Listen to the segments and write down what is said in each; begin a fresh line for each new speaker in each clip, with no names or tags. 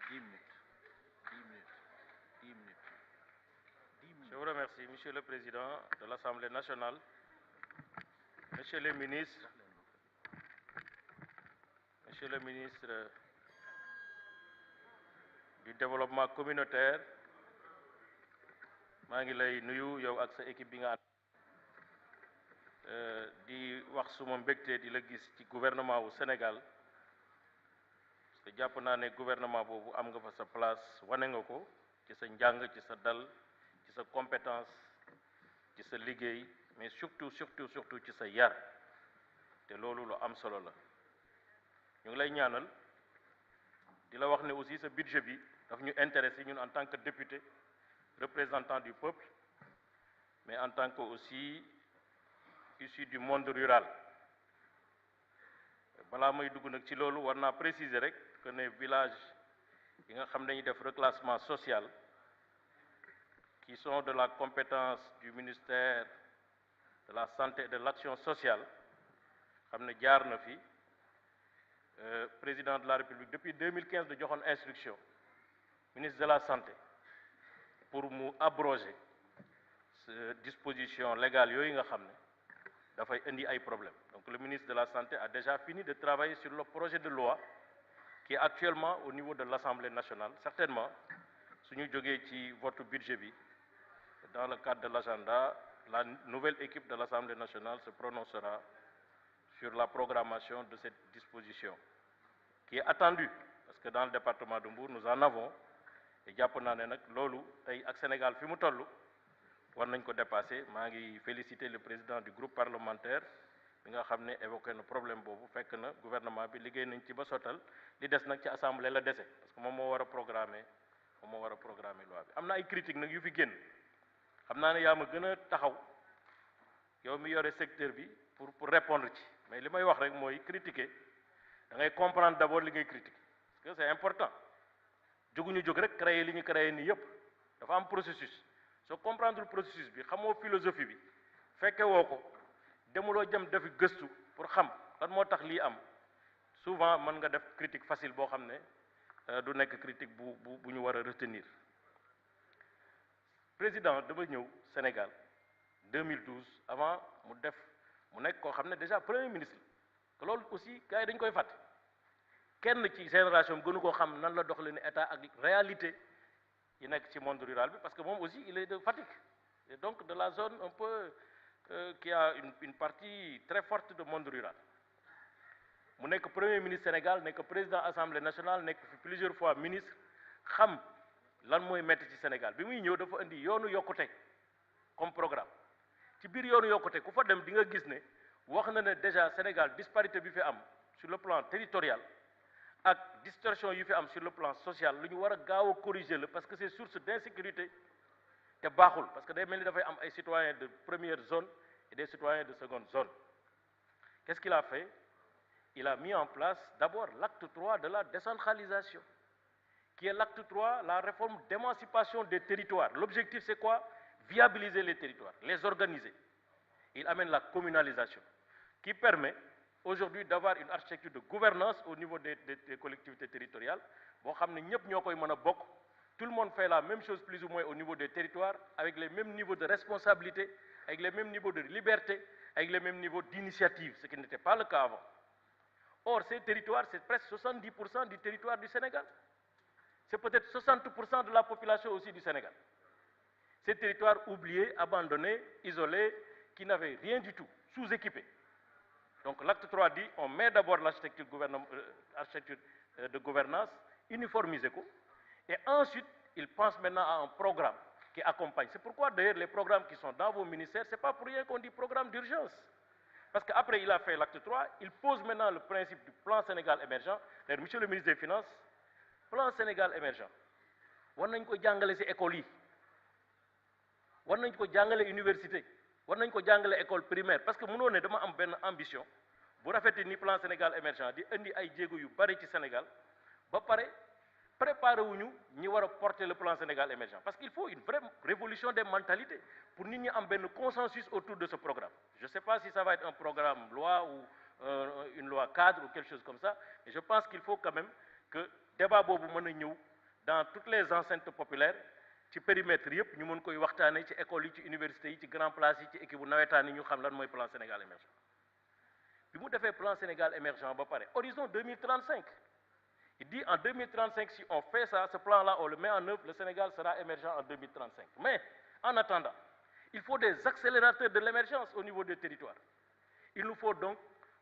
10 minutes. 10 minutes. 10 minutes. 10 minutes.
Je vous remercie, Monsieur le Président de l'Assemblée nationale, Monsieur le ministre du Développement communautaire, maa ngi lay nuyu yow ak sa équipe bi nga di wax suma mbégte di la gis ci gouvernement wu Sénégal parce que jàpp naa ne gouvernement boobu am nga fa sa place wane nga ko ci sa njàng ci sa dal ci sa compétence ci sa liggéey mais surtout ci sa yar te loolu lu am solo la ñu ngi lay ñaanal di la wax ne aussi sa budget bi daf ñu intéressé ñun en tant que député représentant du peuple mais en tant que aussi issu du monde rural balaa may dugg nag ci loolu war naa préciser rek que ne village yi nga xam ne dañuy def reclassement social qui sont de la compétence du ministère de la santé et de l'action sociale xam ne jaar na fi président de la République depuis 2015 da joxoon instruction ministre de la santé pour mu abroger disposition légale yooyu nga xam ne dafay indi ay problèmes donc le ministre de la santé a déjà fini de travailler sur le projet de loi qui est actuellement au niveau de l'Assemblée nationale. Certainement su ñu jógee ci vote budget bi dans le cadre de l'agenda, la nouvelle équipe de l'Assemblée nationale se prononcera sur la programmation de cette disposition qui est attendue parce que dans le département de Mbour nous en avons et jàpp naa ne nag loolu tey ak Sénégal fi mu toll war nañ ko dépasser. Maa ngi féliciter le président du groupe parlementaire bi nga xam ne évoqué na problème boobu fekk na gouvernement bi liggéey nañ ci ba sottal li des nag ci assemblée la dese parce que moom moo war a programmer loi bi. Am na ay critiques nag yu fi génn xam naa ne yaa ma gën a taxaw yow mi yore secteur bi pour répondre ci mais li may wax rek mooy critiquer da ngay comprendre d'abord li ngay critiquer parce que c'est important jóguñu jóg rek créer li ñu créer nii yëpp dafa am processus. soo comprendre le processus bi xamoo philosophie bi fekke woo ko demuloo jëm defi gëstu pour xam lan moo tax lii am souvent mën nga def critique facile boo xam ne du nekk critique bu ñu war a retenir. Président dama ñëw Sénégal 2012 avant mu nekk koo xam ne déjà premier ministre te loolu aussi gars yi dañ koy fàtte kenn ci génération bi gënu koo xam nan la doxalee ne état ak réalité yi nekk ci monde rural bi parce que moom aussi il est de Fatick et donc de la zone un peu qui a une partie très forte de monde rural mu nekk premier ministre Sénégal nekk président assemblée nationale nekk fi plusieurs fois ministre xam lan mooy metti ci Sénégal bi muy ñëw dafa indi yoonu yokkute comme programme ci biir yoonu yokkute ku fa dem di nga gis ne wax na ne déjà Sénégal disparité bi fi am sur le plan territorial ak distorsion yi fi am sur le plan social lu ñu war a gaaw a corriger la parce que c'est source d'insécurité te baaxul parce que day mel ni dafay am ay citoyens de première zone et des citoyens de seconde zone. Qu'est-ce qu'il a fait? Il a mis en place d'abord l'acte 3 de la décentralisation qui est l'acte 3, la réforme d'émancipation des territoires. L'objectif c'est quoi? Viabiliser les territoires, les organiser. Il amène la communalisation qui permet aujourd'hui d'avoir une architecture de gouvernance au niveau des collectivités territoriales boo xam ne ñëpp ñoo koy mën a bokk. Tout le monde fait la même chose plus ou moins au niveau des territoires avec les mêmes niveaux de responsabilité, avec les mêmes niveaux de liberté, avec les mêmes niveaux d'initiative, ce qui n'était pas le cas avant. Or ces territoires, c'est presque 70% du territoire du Sénégal. C'est peut-être 60% de la population aussi du Sénégal. Ces territoires oubliés, abandonnés, isolés, qui n'avaient rien du tout, sous-équipés. Donc l'acte 3 dit, on met d'abord l'architecture de gouvernance, uniformisée, et ensuite, il pense maintenant à un programme qui accompagne. C'est pourquoi d'ailleurs les programmes qui sont dans vos ministères, c'est pas pour rien qu'on dit programme d'urgence. Parce qu'après il a fait l'acte 3, il pose maintenant le principe du plan Sénégal émergent. D'ailleurs, monsieur le ministre des Finances, plan Sénégal émergent, war nañ ko jàngale ci école yi, war nañ ko jàngale université, war nañ ko jàngale école primaire parce que mënoo ne dama am benn ambition bu rafetee ni plan Sénégal émergent di indi ay jéego yu bari ci Sénégal ba pare préparé wuñu ñi war a porter le plan Sénégal émergent parce qu'il faut une vraie révolution des mentalités pour nit ñi am benn consensus autour de ce programme. Je ne sais pas si ça va être un programme loi ou une loi cadre ou quelque chose comme ça, mais je pense qu'il faut quand même que débat boobu mën a ñëw dans toutes les enceintes populaires ci périmètre yëpp ñu mën koy waxtaanee ci écoles yi ci universités yi ci grand place yi ci équipe bu nawetaan yi ñu xam lan mooy plan Sénégal émergent bi mu defee plan Sénégal émergent ba pare horizon 2035 il dit en 2035 si on fait ça ce plan-là on le met en œuvre le Sénégal sera émergent en 2035 mais en attendant il faut des accélérateurs de l'émergence au niveau des territoires il nous faut donc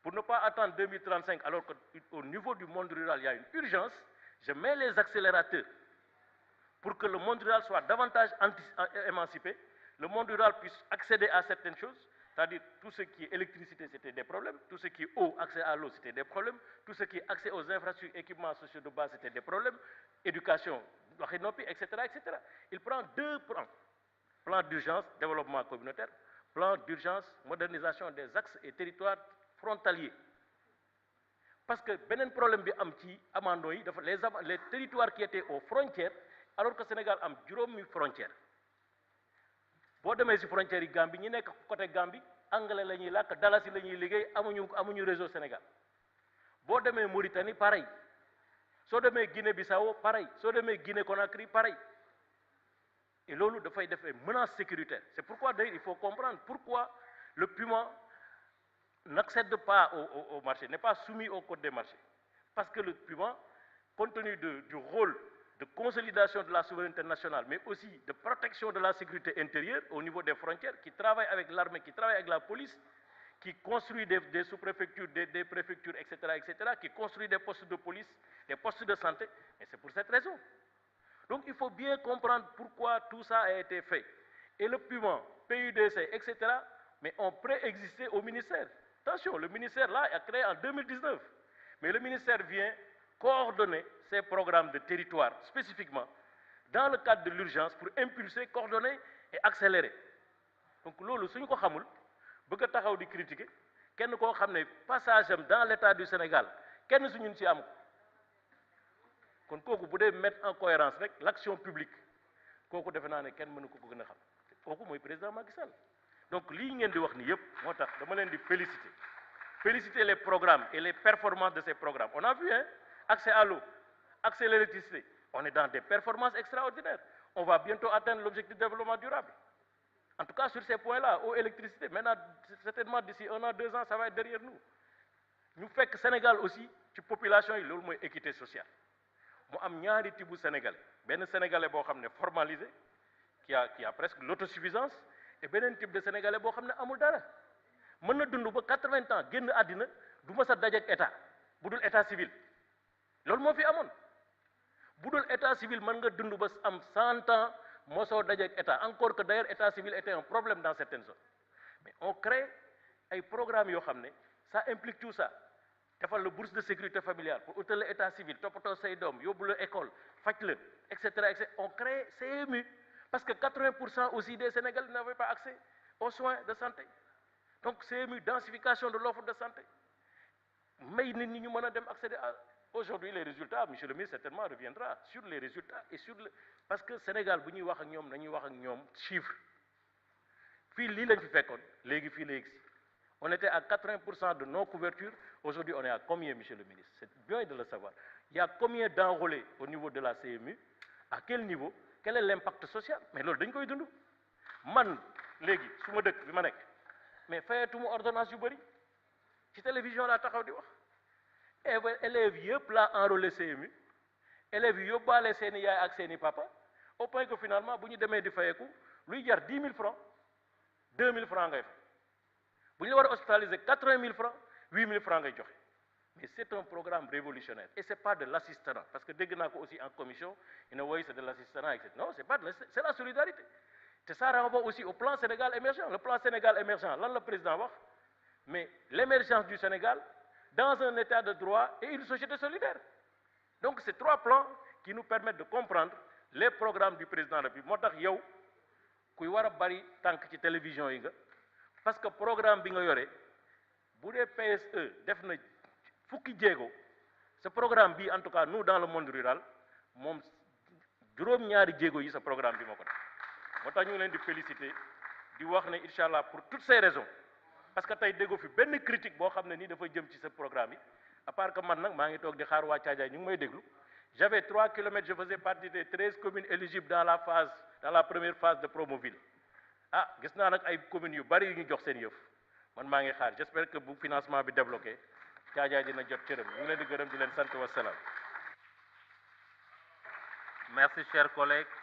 pour ne pas attendre 2035 alors qu'au niveau du monde rural il y a une urgence je mets les accélérateurs pour que le monde rural soit davantage émancipé, le monde rural puisse accéder à certaines choses, c'est-à-dire tout ce qui est électricité, c'était des problèmes, tout ce qui est eau, accès à l'eau, c'était des problèmes, tout ce qui est accès aux infrastructures, équipements sociaux de base, c'était des problèmes, éducation, etc., etc. Il prend deux plans. Plan d'urgence, développement communautaire, plan d'urgence, modernisation des axes et territoires frontaliers. Parce que beneen problème bi am ci amando yi dafa les territoires qui étaient aux frontières alors que Sénégal am juróomi frontière boo demee ci frontières yi Gambie ñi nekk côté Gambie anglais la ñuy làkk dalasi la ñuy liggéey amuñu réseau Sénégal boo demee Mauritanie pareil soo demee Guinée-Bissau pareil soo demee Guinée-Conakry pareil et loolu dafay def ay menaces sécuritaires c'est pourquoi d'ailleurs il faut comprendre pourquoi le piment n'accède pas au marché, n'est pas soumis au code des marchés. Parce que le piment, compte tenu du rôle de consolidation de la souveraineté nationale, mais aussi de protection de la sécurité intérieure au niveau des frontières, qui travaille avec l'armée, qui travaille avec la police, qui construit des sous-préfectures, des préfectures, etc., etc., qui construit des postes de police, des postes de santé, et c'est pour cette raison. Donc il faut bien comprendre pourquoi tout ça a été fait. Et le piment, PUDC, etc., mais ont préexisté au ministère. Attention, le ministère là est créé en 2019, mais le ministère vient coordonner ces programmes de territoire spécifiquement dans le cadre de l'urgence pour impulser, coordonner et accélérer. Donc loolu suñu ko xamul bëgg a taxaw di critiquer kenn koo xam ne passage am dans l'état du Sénégal kenn suñu ci am kon kooku bu dee mettre en cohérence rek l'action publique kooku defe naa ne kenn mënu ko gën a xam kooku mooy président Macky Sall. Donc lii ngeen di wax ni yëpp moo tax dama leen di féliciter les programmes et les performances de ces programmes on a vu accès à l'eau accès à l'électricité on est dans des performances extraordinaires on va bientôt atteindre l'objectif de développement durable en tout cas sur ces points-là eau électricité maintenant certainement d'ici 1 an 2 ans ça va être derrière nous ñu fekk Sénégal aussi ci population yi loolu mooy équité sociale mu am ñaari tibu sénégalais benn sénégalais boo xam ne formalisé qui a presque l'autosuffisance et beneen type de sénégalais boo xam ne amul dara mën na dund ba 80 ans génn àddina du ma sa dajeek état bu dul état civil loolu moo fi amoon bu dul état civil mën nga dund ba am 100 ans mosoo dajeek état encore que d'ailleurs état civil était un problème dans certaines zones mais on crée ay programmes yoo xam ne ça implique tout ça defal la bourse de sécurité familiale pour utal la état civil toppatoo say doom yóbbu la école faj la et cetera on crée CMU parce que 80% aussi des Sénégalais n'avaient pas accès aux soins de santé donc CMU densification de l'offre de santé may nit ñi ñu mën a dem accéder à aujourd'hui les résultats monsieur le ministre certainement reviendra sur les résultats et sur le parce que Sénégal bu ñuy wax ak ñoom dañuy wax ak ñoom chiffre fii lii lañ fi fekkoon léegi fii la yegsi on était à 80% de non couverture aujourd'hui on est à combien monsieur le ministre c'est bien de le savoir il y a combien d'enrôlés au niveau de la CMU à quel niveau quel est l'impact social mais loolu dañ koy dund man léegi su ma dëkk bi ma nekk mais fayatuma ordonnance yu bëri ci télévision laa taxaw di wax élèves yëpp laa enrôlé CMU élèves yi yóbbaale seeni yaay ak seeni papa au point que finalement bu ñu demee di fayeku luy jar 10 000 francs 2 000 francs ngay fay bu ñu la war a hospitaliser 80 000 francs 8 000 francs ngay joxe mais c'est un programme révolutionnaire et c'est pas de l'assistanat parce que dégg naa ko aussi en commission ñu ne woy c'est de l'assistanat etc. Non c'est pas c'est la solidarité te ça renvoie aussi au plan Sénégal émergent le plan Sénégal émergent lan la président wax mais l'émergence du Sénégal dans un état de droit et une société solidaire donc c'est 3 plans qui nous permettent de comprendre les programmes du président de la République moo tax yow kuy war a bari tànk ci télévision yi nga parce que programme bi nga yore bu dee PSE def na fukki jéego ce programme bi en tout cas nous dans le monde rural moom juróom-ñaari jéego yi sa programme bi moo ko def moo tax ñu ngi leen di féliciter di wax ne incha allah pour toutes ces raisons parce que tey déggoo fi benn critique boo xam ne nii dafa jëm ci sa programme yi à part que man nag maa ngi toog di xaar waa Caajaay ñu ngi may déglu j'avais 3 kilomètres, je faisais partie des 13 communes éligibles dans la première phase de Promoville. Ah gis naa nag ay communes yu bari yu ñu jox seen yëf man maa ngi xaar j'espère que bu financement bi débloqué Caajaay dina jot cëram ñu ngi leen di gërëm di leen sant wasalaam.
Merci chers collègues.